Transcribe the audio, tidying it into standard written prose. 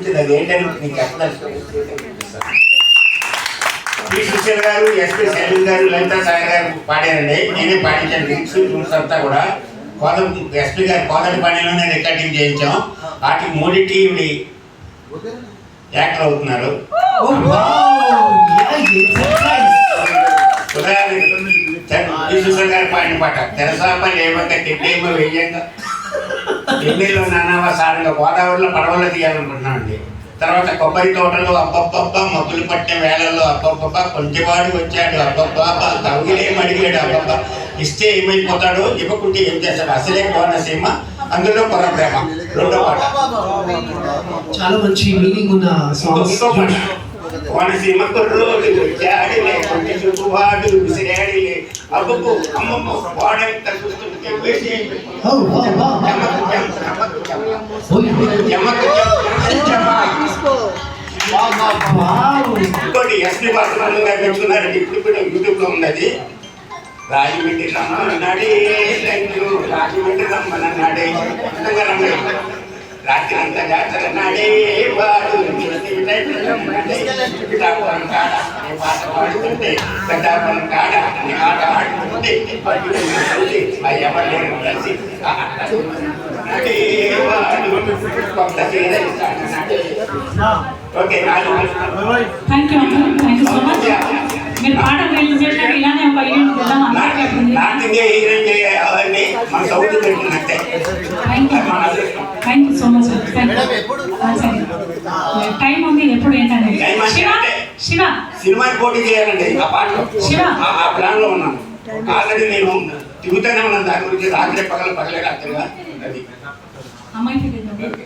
ఉంటుంది, అది ఏంటని నీకు చెప్పదలుచుకోండి. పి సుశీల్ గారు, ఎస్పి శైలజ గారు, లలితా సాగర్ గారు పాడారండి. నేనే పాడించాను లిరిక్స్ ట్యూన్స్ అంతా కూడా. ఎస్పి గారు కోదటి పనిలోనే రికార్డింగ్ చేయించాం. వాటికి మూడింటి యాక్టర్ అవుతున్నారు. పి సుశీల్ గారు పాడిన పాట తెరసాప లేవంక తిండేమో వెయ్యంగా ఢిల్లీలో నానావా సారంగా గోదావరిలో పడవల్లో తీయాలనుకుంటున్నామండి. తర్వాత కొబ్బరి తోటలు అబ్బబ్బబ్బా, మబ్బులు పట్టిన వేళల్లో అబ్బబ్బబ్బా, కొంచెవాడు వచ్చాడు అబ్బబ్బబ్బా, తవ్విలేం అడిగాడు అబ్బబ్బా, ఇస్తే ఏమైపోతాడు, ఇవ్వకుంటే ఏం చేస్తాడు, అసలే కోనసీమ అందులో కొర ప్రేమ. రెండో పాట చాలా మంచి మీనింగ్ ఉన్న సాంగ్స్. కోనసీమ కుర్రోడు వచ్చాడిలే, కొంచె చూపువాడు విసిరాడిలే, అబ్బబ్బో అమ్మమ్మ వాడంత చూస్తుంటే వేసి ఇంకోటి ఎస్పి బాలసుబ్రహ్మణ్యం గారు పెట్టుకున్నారండి. ఇప్పుడు యూట్యూబ్ లో ఉన్నది. రాజమండ్రి రమ్మన్నాడే, రాజమండ్రి రమ్మన్నాడే, రాత్రి అంతా జాతర నాడే వాడు పిఠాపురం కాడ అనే పాట పాడుతుంటే, పిఠాపురం కాడ అనే ఆట ఆడుతుంటే ఎవరు కలిసి కొంత ఓకే. మీరు పాట రిలీజ్ చేశాక ఇలానే ఒక ఈవెంట్ వెళ్దాం అందరికీ. నార్త్ ఇండియా ఈవెంట్ చేయాలని మన సౌత్ పెట్టినట్టే. Thank you so much. Time ఉంది ఎప్పుడు ఏంటంటే శివ సినిమాకి పోటీ చేయాలండి. ఆ పాటలో శివ ఆ ప్లాన్ లో ఉన్నాను. ఆల్రెడీ నేను తిరుగుతూనే ఉన్నాను దాని గురించి. రాత్రి పగలే రాత్రిగా అది అమ్మాయికి